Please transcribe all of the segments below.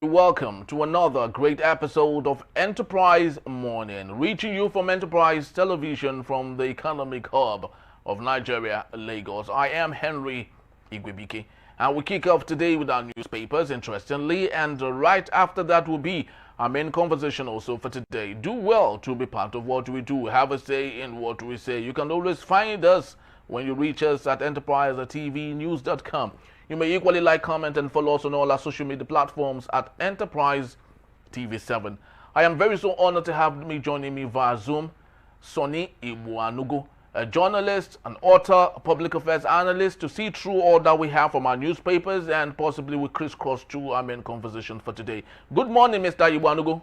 Welcome to another great episode of Enterprise Morning, reaching you from Enterprise Television from the economic hub of Nigeria, Lagos. I am Henry Igwebike, and we kick off today with our newspapers, interestingly, and right after that will be our main conversation also for today. Do well to be part of what we do. Have a say in what we say. You can always find us when you reach us at enterprisetvnews.com. You may equally like, comment, and follow us on all our social media platforms at Enterprise TV7. I am very so honored to have joining me via Zoom, Sonny Ibuanugo, a journalist, an author, a public affairs analyst, to see through all that we have from our newspapers, and possibly we crisscross through our main conversation for today. Good morning, Mr. Ibuanugo.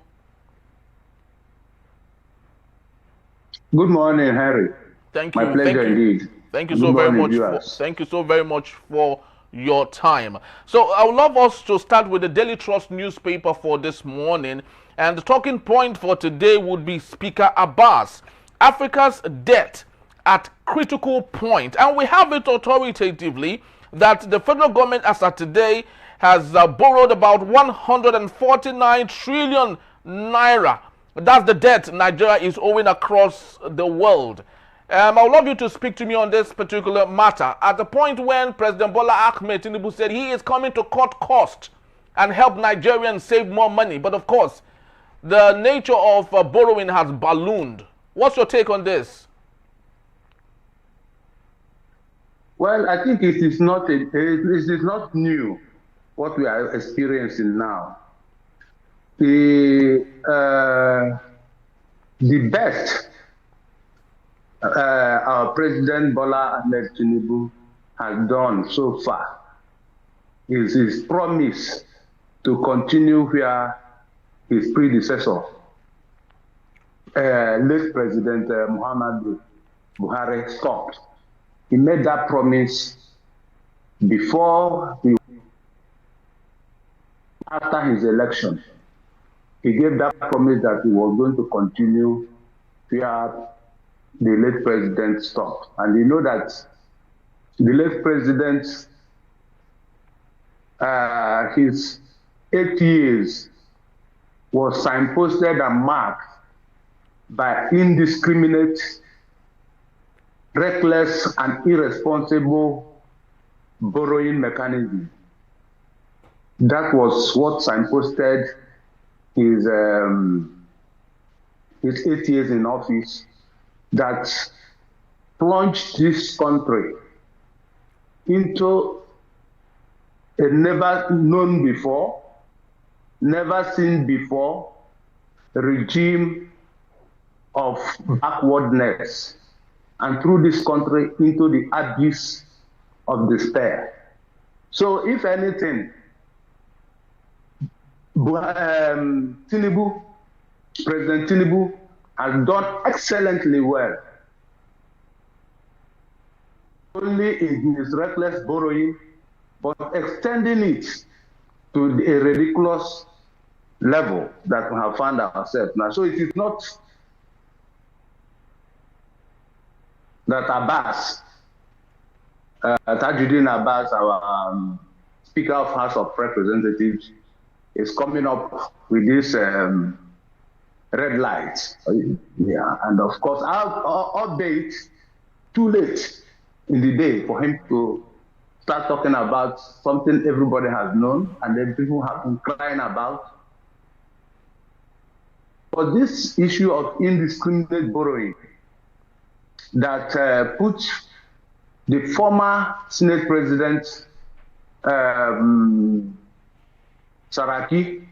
Good morning, Harry. Thank you. My pleasure indeed. Thank you so very much. Thank you so very much for your time. So I would love us to start with the Daily Trust newspaper for this morning, and the talking point for today would be Speaker Abbas, Africa's debt at critical point, and we have it authoritatively that the federal government as of today has borrowed about 149 trillion naira. That's the debt Nigeria is owing across the world. I would love you to speak to me on this particular matter. At the point when President Bola Tinubu said he is coming to cut costs and help Nigerians save more money, but of course, the nature of borrowing has ballooned. What's your take on this? Well, I think it is not new what we are experiencing now. The best our President Bola Tinubu has done so far is his promise to continue where his predecessor, late President Muhammadu Buhari, stopped. He made that promise after his election. He gave that promise that he was going to continue where the late president stopped. And you know that the late president, his 8 years was signposted and marked by indiscriminate, reckless, and irresponsible borrowing mechanism. That was what signposted his 8 years in office, that plunged this country into a never known before, never seen before regime of backwardness, and threw this country into the abyss of despair. So if anything, President Tinubu has done excellently well, only in his reckless borrowing, but extending it to a ridiculous level that we have found ourselves now. So it is not that Abbas, Tajuddin Abbas, our Speaker of House of Representatives, is coming up with this red lights. Yeah, and of course, I'll update too late in the day for him to start talking about something everybody has known and then people have been crying about. But this issue of indiscriminate borrowing that puts the former Senate President Saraki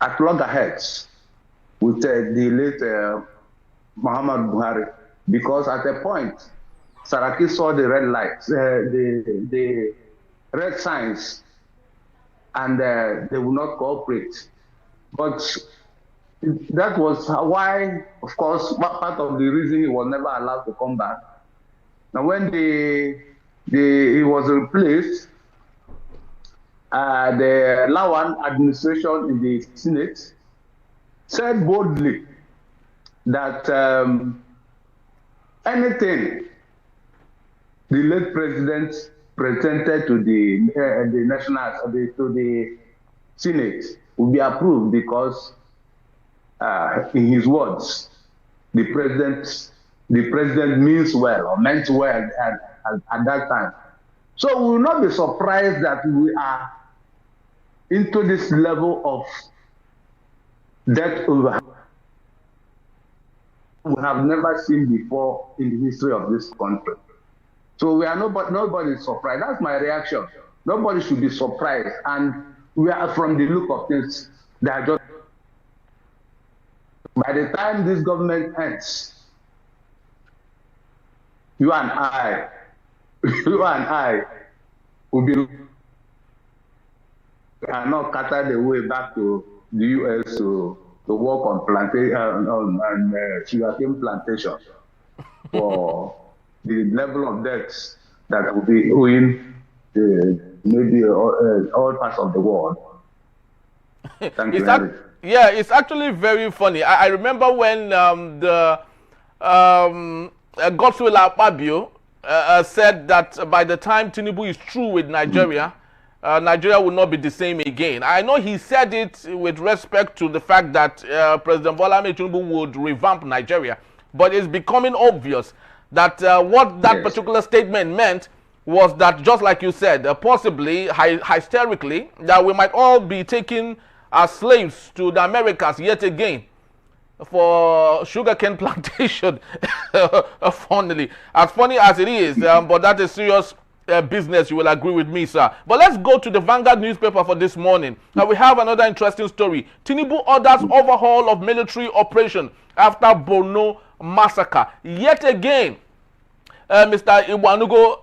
at loggerheads with the late Muhammad Buhari, because at a point, Saraki saw the red lights, the red signs, and they would not cooperate. But that was why, of course, part of the reason he was never allowed to come back. Now, when he was replaced, the Lawan administration in the Senate said boldly that anything the late president presented to the national, to the Senate will be approved because, in his words, the president means well or meant well at that time. So we will not be surprised that we are into this level of debt over we have never seen before in the history of this country. So we are nobody is surprised. That's my reaction. Nobody should be surprised. And we are, from the look of things, they are just, by the time this government ends, you and I will be not carted away back to the US to work on plantation and sugarcane plantation for the level of debts that will be owing maybe all parts of the world. Thank you, Henry. Yeah, it's actually very funny. I remember when Godswill Akpabio said that by the time Tinubu is through with Nigeria, Nigeria will not be the same again. I know he said it with respect to the fact that President Bola Tinubu would revamp Nigeria, but it's becoming obvious that what that particular statement meant was that, just like you said, possibly hysterically, that we might all be taken as slaves to the Americas yet again for sugarcane plantation. Funnily, as funny as it is, but that is serious business, you will agree with me, sir. But let's go to the Vanguard newspaper for this morning. Now we have another interesting story. Tinubu orders overhaul of military operation after Borno massacre. Yet again, Mr. Iwanugo,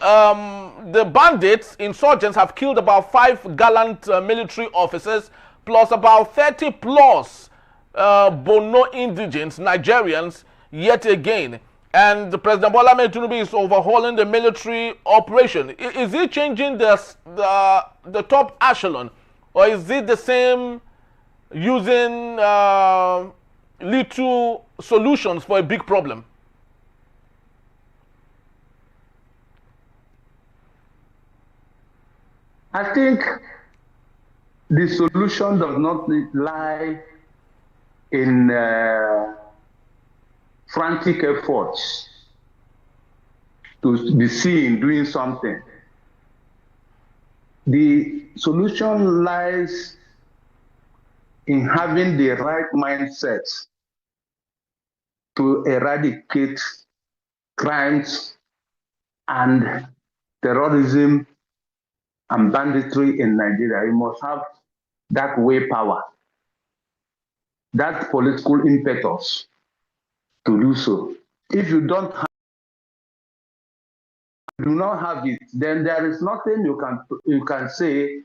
the bandits, insurgents, have killed about 5 gallant military officers, plus about 30 plus Borno indigents, Nigerians, yet again. And the President Bola Tinubu is overhauling the military operation. Is he changing the top echelon, or is it the same, using little solutions for a big problem? I think the solution does not lie in frantic efforts to be seen doing something. The solution lies in having the right mindset to eradicate crimes and terrorism and banditry in Nigeria. You must have that way power, that political impetus to do so. If you do not have it, then there is nothing you can say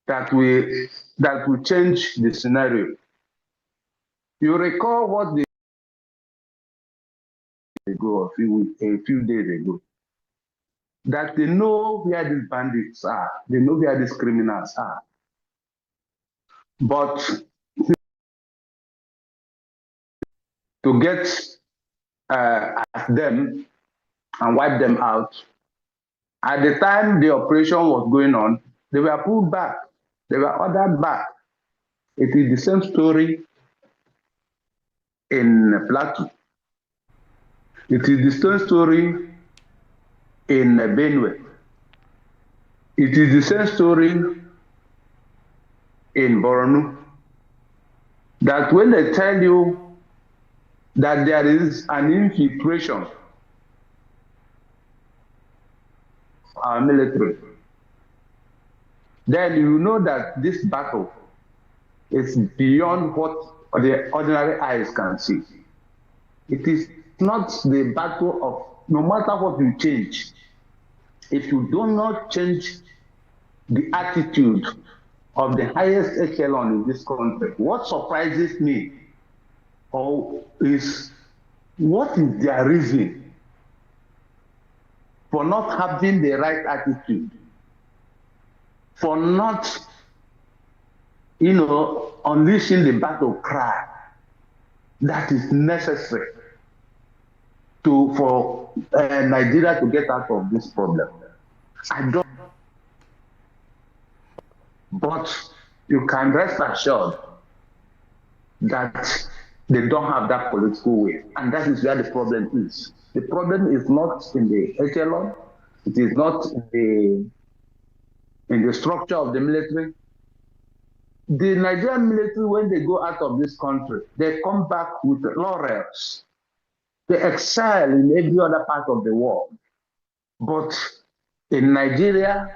that will change the scenario. You recall what they ago, a few days ago, that they know where these bandits are, they know where these criminals are. But to get at them and wipe them out, at the time the operation was going on, they were pulled back, they were ordered back. It is the same story in Plateau. It is the same story in Benue. It is the same story in Borno. That when they tell you that there is an infiltration of our military, then you know that this battle is beyond what the ordinary eyes can see. It is not the battle of, no matter what you change, if you do not change the attitude of the highest echelon in this country, what surprises me is what is their reason for not having the right attitude, for not, unleashing the battle cry that is necessary for Nigeria to get out of this problem. I don't. But you can rest assured that they don't have that political will. And that is where the problem is. The problem is not in the echelon, it is not in the structure of the military. The Nigerian military, when they go out of this country, they come back with laurels. They excel in every other part of the world. But in Nigeria,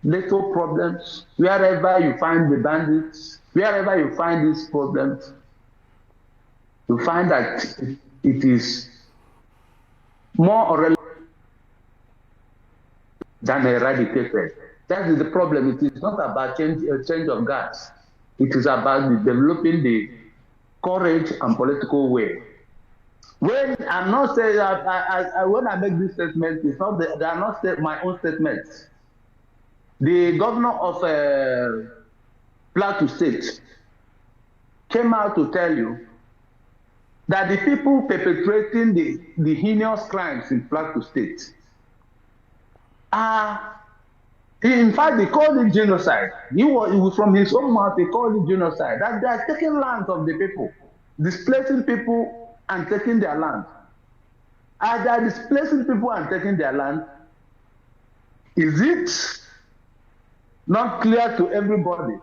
little problems, wherever you find the bandits, wherever you find these problems, you find that it is more or less than eradicated. That is the problem. It is not about change of gas. It is about developing the courage and political will. When I'm not saying when I make this statement, it's not they are not my own statements. The governor of Plateau State came out to tell you that the people perpetrating the heinous crimes in Plateau State are, in fact, they called it genocide. It was from his own mouth, they called it genocide. That they are taking lands of the people, displacing people and taking their land. As they are displacing people and taking their land, is it not clear to everybody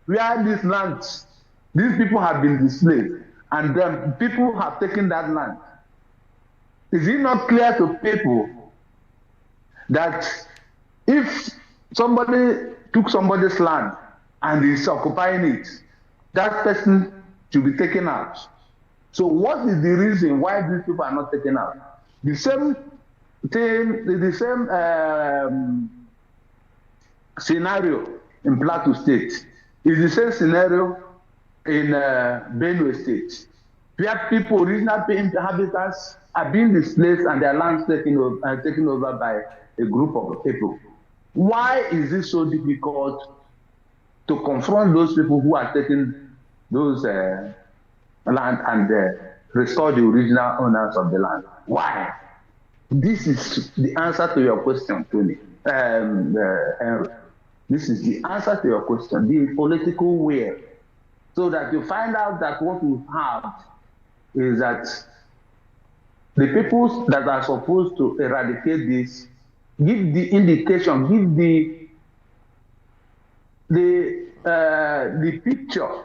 where these lands, these people have been displaced and then people have taken that land? Is it not clear to people that if somebody took somebody's land and is occupying it, that person should be taken out? So what is the reason why these people are not taken out? The same thing, the same scenario in Plateau State is the same scenario in Benue State, where people, original inhabitants, are being displaced and their lands taken over by a group of people. Why is it so difficult to confront those people who are taking those land and restore the original owners of the land? Why? This is the answer to your question, Tony. Henry. This is the answer to your question, the political will. So that you find out that what we have is that the peoples that are supposed to eradicate this give the indication, give the picture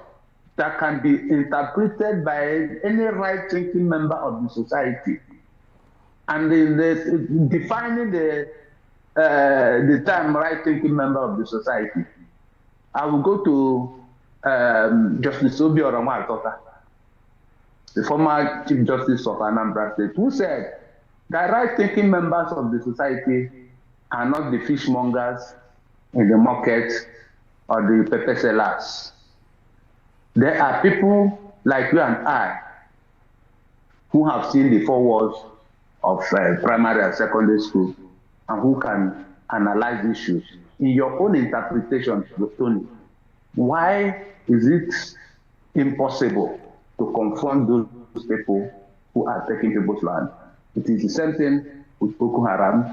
that can be interpreted by any right-thinking member of the society. And in defining the term right-thinking member of the society, I will go to Justice Obiora Nwatoka, the former Chief Justice of Anambra State, who said that right-thinking members of the society are not the fishmongers in the market or the pepper sellers. There are people like you and I who have seen the four walls of primary and secondary school and who can analyze issues. In your own interpretation, Tony, why is it impossible to confront those people who are taking people's land? It is the same thing with Boko Haram,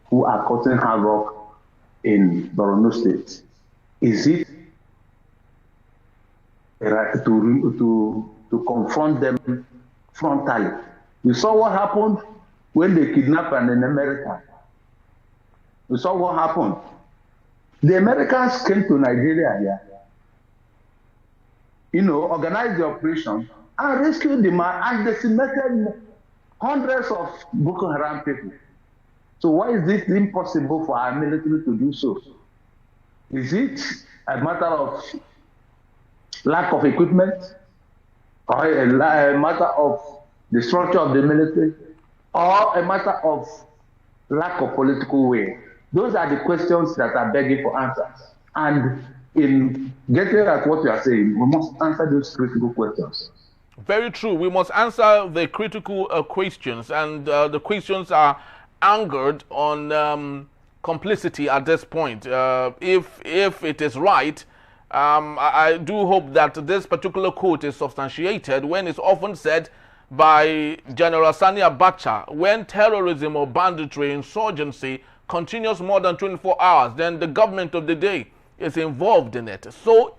who are causing havoc in Borno State. Is it right to confront them frontally? We saw what happened when they kidnapped an American. We saw what happened. The Americans came to Nigeria here, organized the operation and rescued the man and decimated hundreds of Boko Haram people. So why is it impossible for our military to do so? Is it a matter of lack of equipment, or a matter of the structure of the military, or a matter of lack of political will? Those are the questions that are begging for answers. And in getting at what you are saying, we must answer those critical questions. Very true. We must answer the critical questions, and the questions are anchored on complicity at this point. If it is right, I do hope that this particular quote is substantiated when it's often said by General Sani Abacha, when terrorism or banditry, insurgency continues more than 24 hours, then the government of the day is involved in it. So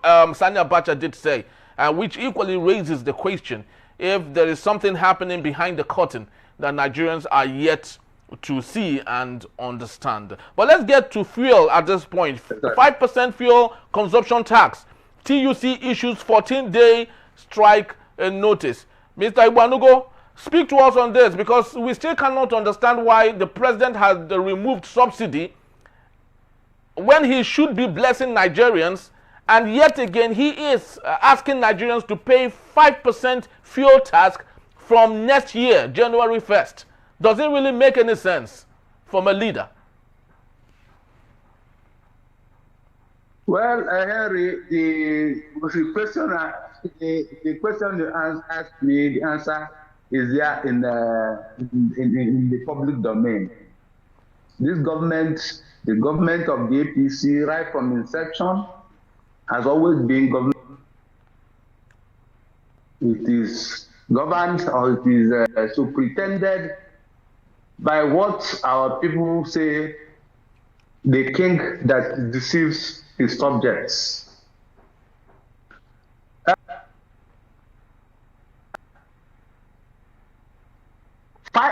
Sani Abacha did say, which equally raises the question if there is something happening behind the curtain that Nigerians are yet to see and understand. But let's get to fuel at this point. 5% fuel consumption tax. TUC issues 14-day strike notice. Mr. Igbanugo, speak to us on this, because we still cannot understand why the president has removed subsidy when he should be blessing Nigerians, and yet again he is asking Nigerians to pay 5% fuel tax from next year, January 1st. Does it really make any sense from a leader? Well, Henry, the question you asked me, the answer is there in the public domain. This government, the government of the APC, right from inception, has always been government. It is governed, or it is superintended by what our people say, the king that deceives his subjects.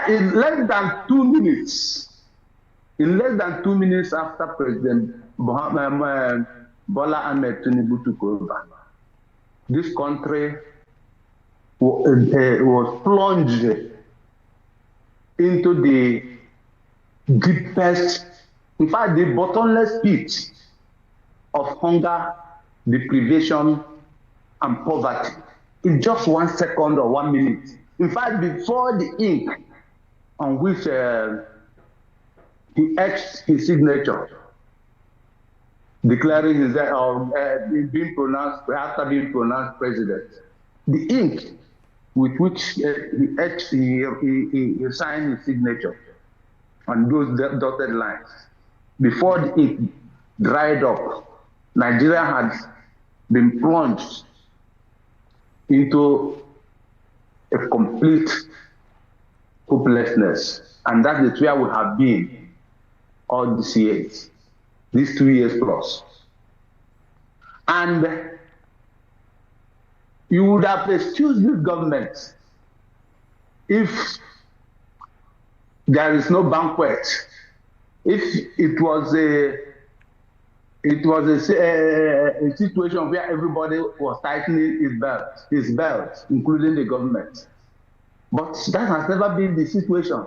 In less than 2 minutes, after President Bola Tinubu took over, this country was plunged into the deepest, in fact, the bottomless pit of hunger, deprivation, and poverty in just 1 second or 1 minute. In fact, before the ink on which he etched his signature, declaring his being pronounced after being pronounced president, the ink with which he etched, he signed his signature on those dotted lines, before the ink dried up, Nigeria had been plunged into a complete hopelessness, and that is where we have been all these years, these 2 years plus. And you would have excused this government if there is no banquet, if it was a situation where everybody was tightening his belt, including the government. But that has never been the situation.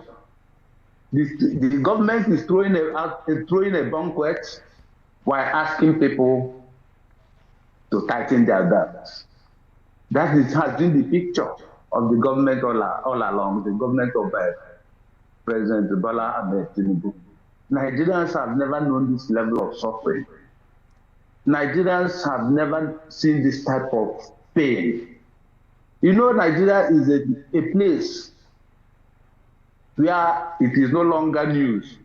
The government is throwing a banquet while asking people to tighten their belts. That has been the picture of the government all along, the government of President Bola Tinubu. Nigerians have never known this level of suffering. Nigerians have never seen this type of pain. You know, Nigeria is a place where it is no longer news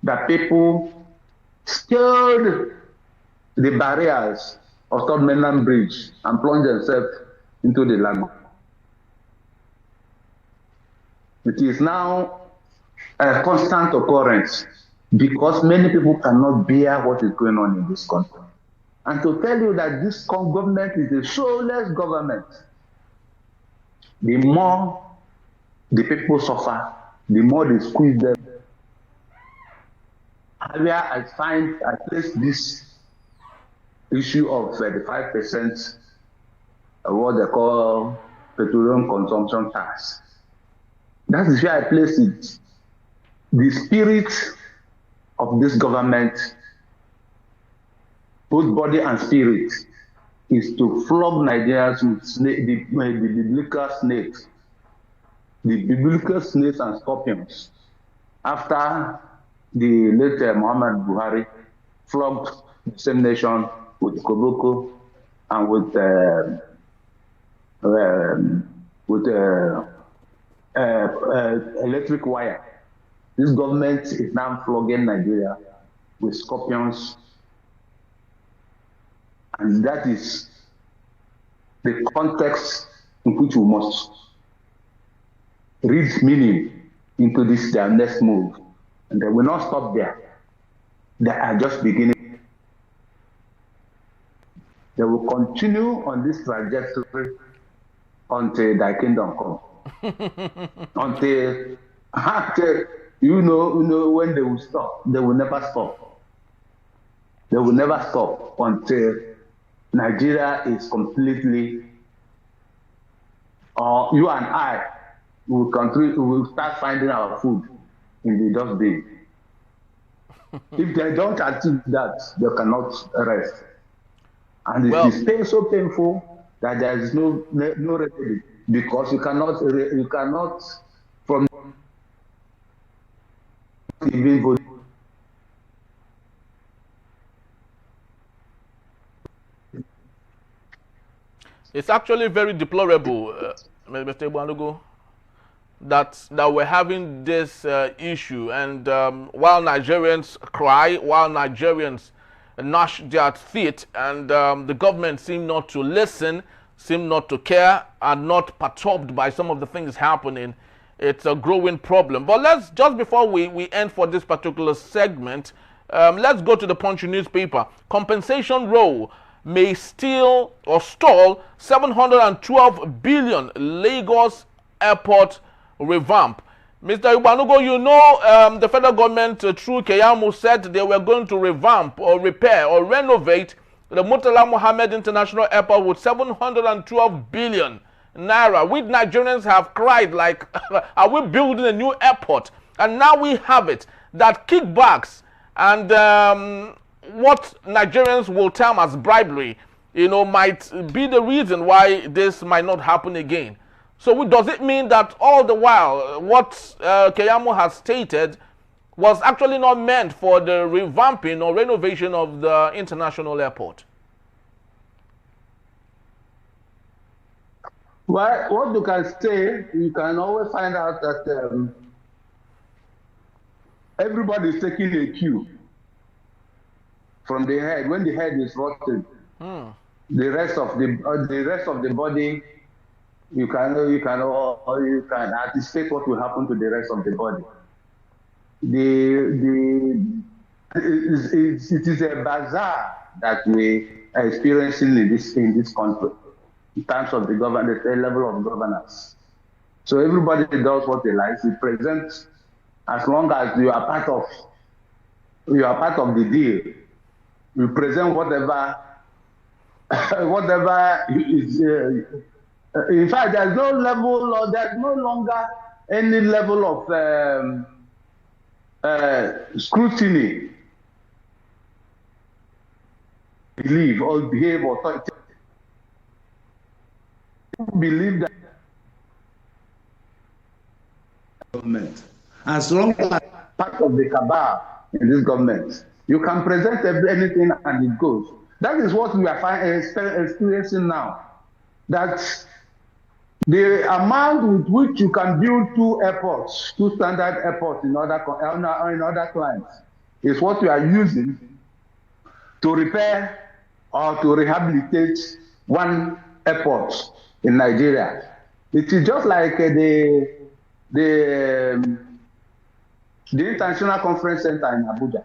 that people scaled the barriers of Third Mainland Bridge and plunged themselves into the land. It is now a constant occurrence because many people cannot bear what is going on in this country. And to tell you that this government is a soulless government, the more the people suffer, the more they squeeze them. Where I place this issue of the 5% of what they call petroleum consumption tax. That is where I place it. The spirit of this government, both body and spirit, is to flog Nigerians with the biblical snakes, and scorpions. After the late Muhammad Buhari flogged the same nation with Koboko and with electric wire. This government is now flogging Nigeria with scorpions, and that is the context in which we must read meaning into this their next move. And they will not stop there. They are just beginning. They will continue on this trajectory until thy kingdom come. until you know when they will stop. They will never stop. They will never stop until Nigeria is completely, or you and I will start finding our food in the dustbin. If they don't achieve that, they cannot rest. And it is so painful that there is no remedy, because you cannot from even vote. It's actually very deplorable, Mr. Ibuanugo, that we're having this issue, and while Nigerians cry, while Nigerians gnash their teeth, and the government seem not to listen, seem not to care, are not perturbed by some of the things happening. It's a growing problem. But let's, just before we end for this particular segment, let's go to the Punch newspaper. Compensation row may steal or stall 712 billion Lagos airport revamp. Mr. Ibuanugo, you know the federal government through Keyamo said they were going to revamp or repair or renovate the Murtala Mohammed International Airport with 712 billion naira. We Nigerians have cried like, are we building a new airport? And now we have it. That kickbacks and what Nigerians will term as bribery, might be the reason why this might not happen again. So does it mean that all the while what Keyamo has stated was actually not meant for the revamping or renovation of the international airport? Well, what you can say, you can always find out that everybody is taking a cue from the head. When the head is rotting, the rest of the body, you can anticipate what will happen to the rest of the body. It is a bazaar that we are experiencing in this country in terms of the level of governance. So everybody does what they like. It presents, as long as you are part of the deal. You present whatever is. In fact, there's no level, or there's no longer any level of scrutiny, believe or behave or believe that government, as long as part of the cabal in this government, you can present anything and it goes. That is what we are experiencing now. That the amount with which you can build two standard airports in other clients is what we are using to repair or to rehabilitate one airport in Nigeria. It is just like the International Conference Center in Abuja.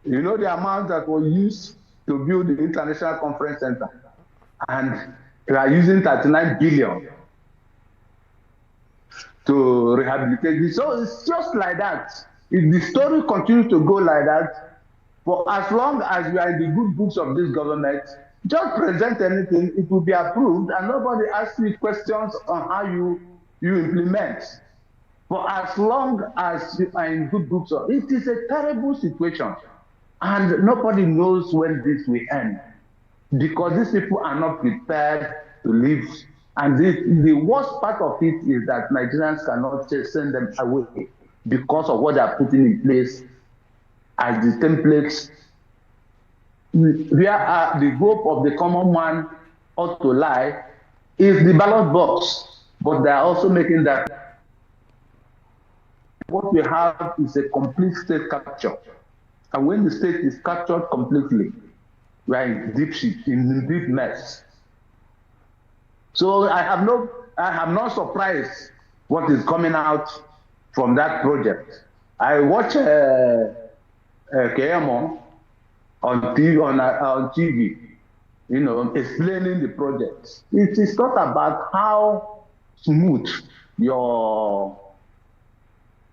You know the amount that was used to build the International Conference Center, and we are using 39 billion to rehabilitate it. So it's just like that. If the story continues to go like that, for as long as we are in the good books of this government, just present anything, it will be approved, and nobody asks you questions on how you implement. For as long as you are in good books, it is a terrible situation, and nobody knows when this will end, because these people are not prepared to live. And the worst part of it is that Nigerians cannot just send them away because of what they are putting in place as the templates. Where the hope of the common man ought to lie is the ballot box, but they are also making that what we have is a complete state capture. And when the state is captured completely, we are in deep shit, in deep mess. So I am not surprised what is coming out from that project. I watch KMO on TV, explaining the projects. It is not about how smooth your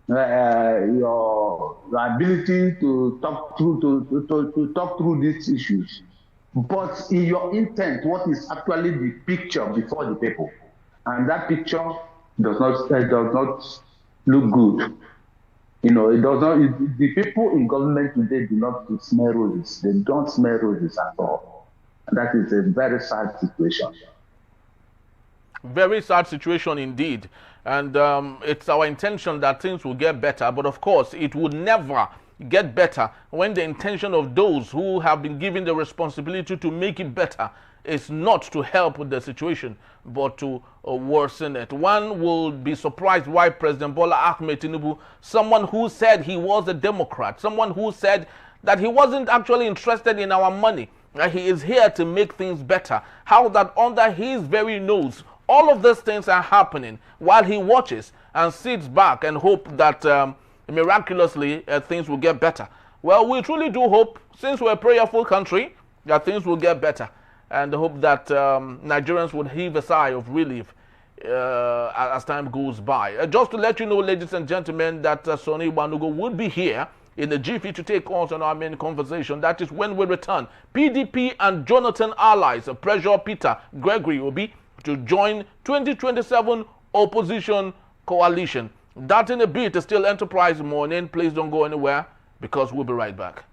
ability to talk through these issues, but in your intent, what is actually the picture before the people, and that picture does not look good. It does not. The people in government today do not smell roses. They don't smell roses at all, and that is a very sad situation. Very sad situation indeed. And it's our intention that things will get better. But of course, it would never get better when the intention of those who have been given the responsibility to make it better is not to help with the situation, but to worsen it. One will be surprised why President Bola Tinubu, someone who said he was a Democrat, someone who said that he wasn't actually interested in our money, that he is here to make things better, how that under his very nose, all of these things are happening while he watches and sits back and hope that miraculously things will get better. Well, we truly do hope, since we're a prayerful country, that things will get better, and hope that Nigerians would heave a sigh of relief as time goes by. Just to let you know, ladies and gentlemen, that Sonny Wanugo would be here in the GP to take us on our main conversation. That is when we return. PDP and Jonathan allies pressure Peter Gregory Obi to join 2027 opposition coalition. That in a bit is still Enterprise Morning. Please don't go anywhere, because we'll be right back.